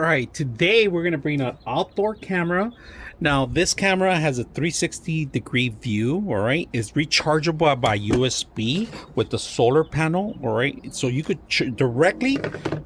All right, today we're going to bring an outdoor camera. Now, this camera has a 360-degree view, all right? It's rechargeable by USB with the solar panel, all right? So you could directly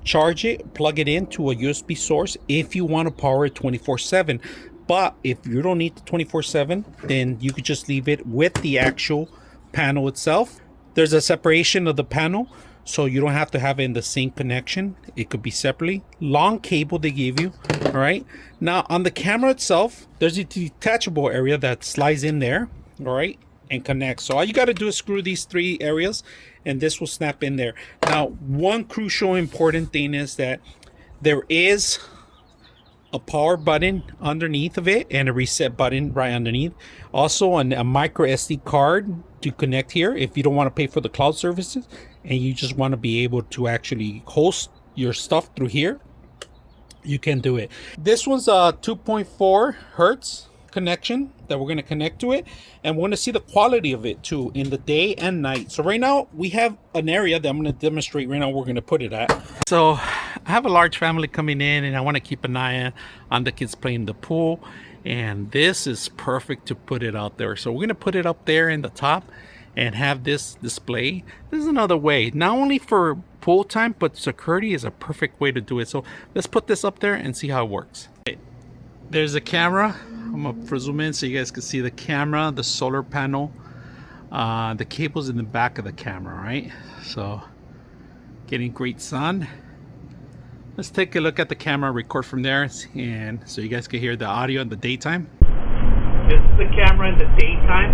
charge it, plug it into a USB source if you want to power it 24/7. But if you don't need the 24/7, then you could just leave it with the actual panel itself. There's a separation of the panel, so you don't have to have it in the same connection. It could be separately. Long cable they give you. All right. Now on the camera itself, there's a detachable area that slides in there. All right, and connects. So all you got to do is screw these three areas, and this will snap in there. Now, one crucial important thing is that there is a power button underneath of it and a reset button right underneath. Also a micro SD card to connect here if you don't want to pay for the cloud services and you just want to be able to actually host your stuff through here. You can do it. This one's a 2.4 hertz connection that we're going to connect to it, and we're going to see the quality of it too in the day and night. So right now we have an area that I'm going to demonstrate right now we're going to put it at. So I have a large family coming in and I want to keep an eye on the kids playing the pool, and this is perfect to put it out there. So we're going to put it up there in the top and have this display. This is another way, not only for pool time, but security is a perfect way to do it. So let's put this up there and see how it works. There's a camera. I'm gonna zoom in so you guys can see the camera, the solar panel, the cables in the back of the camera, right? So getting great sun. Let's take a look at the camera, record from there, and so you guys can hear the audio in the daytime. This is the camera in the daytime,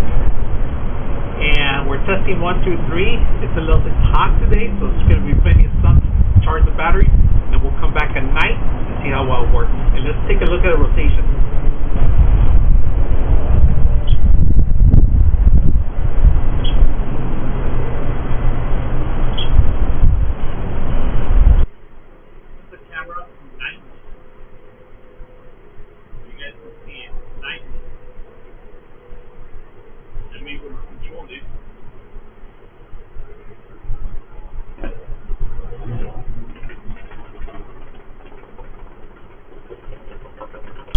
and we're testing 1, 2, 3. It's a little bit hot today, so it's going to be plenty of sun to charge the battery, and we'll come back at night to see how well it works. And let's take a look at the rotation. This is the camera from night. You guys can see it night. And we will control it.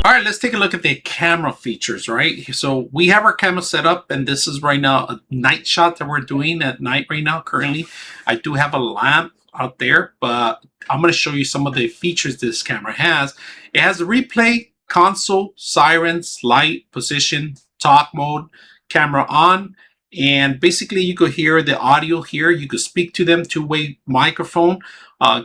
All right, let's take a look at the camera features, right? So we have our camera set up, and this is right now a night shot that we're doing at night right now currently. I do have a lamp out there, but I'm going to show you some of the features this camera has. It has a replay, console, sirens, light, position, talk mode, camera on, and basically you could hear the audio here. You could speak to them, two-way microphone,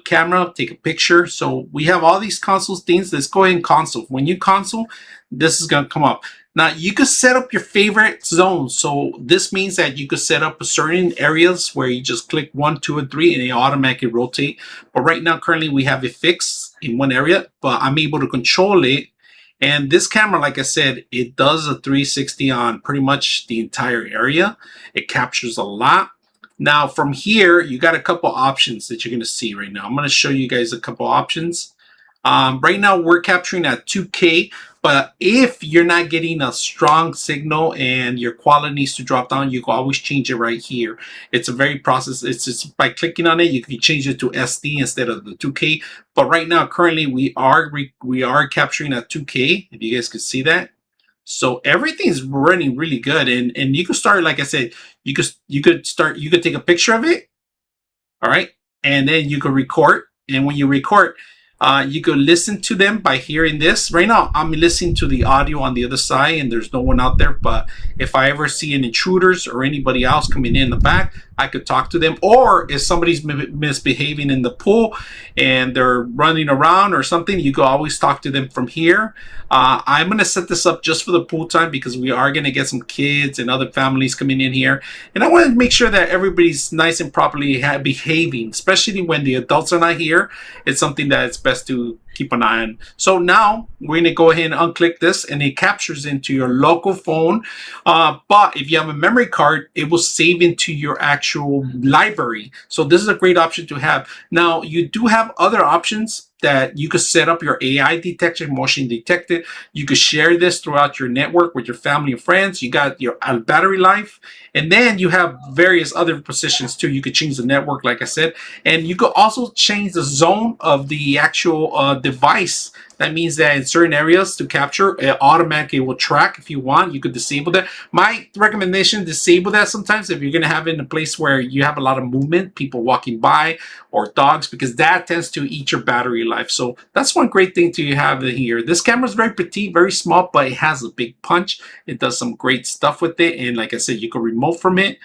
camera, take a picture. So we have all these console things. Let's go ahead and console. When you console, this is going to come up. Now you could set up your favorite zones. So this means that you could set up certain areas where you just click 1, 2, and 3 and they automatically rotate. But right now, currently we have it fixed in one area, but I'm able to control it. And this camera, like I said, it does a 360 on pretty much the entire area. It captures a lot. Now from here, you got a couple options that you're going to see right now. I'm going to show you guys a couple options. Right now we're capturing at 2K, but if you're not getting a strong signal and your quality needs to drop down, you can always change it right here. It's a very process. It's just by clicking on it, you can change it to SD instead of the 2K. But right now, currently, we are capturing at 2K. If you guys can see that. So everything's running really good, and you can start, like I said, you could take a picture of it, all right, and then you could record. And when you record, you could listen to them by hearing this. Right now, I'm listening to the audio on the other side, and there's no one out there. But if I ever see any intruders or anybody else coming in the back, I could talk to them. Or if somebody's misbehaving in the pool and they're running around or something, you can always talk to them from here. I'm going to set this up just for the pool time because we are going to get some kids and other families coming in here. And I want to make sure that everybody's nice and properly behaving, especially when the adults are not here. It's something that it's best to keep an eye on. So now we're going to go ahead and unclick this, and it captures into your local phone. But if you have a memory card, it will save into your actual library. So this is a great option to have. Now you do have other options. that you could set up your AI detection, motion detected. You could share this throughout your network with your family and friends. You got your battery life, and then you have various other positions too. You could change the network, like I said, and you could also change the zone of the actual device. That means that in certain areas to capture, it automatically will track. If you want, you could disable that. My recommendation: disable that sometimes if you're going to have it in a place where you have a lot of movement, people walking by or dogs, because that tends to eat your battery life. So that's one great thing to have here. This camera is very petite, very small, but it has a big punch. It does some great stuff with it, and like I said, you can remote from it.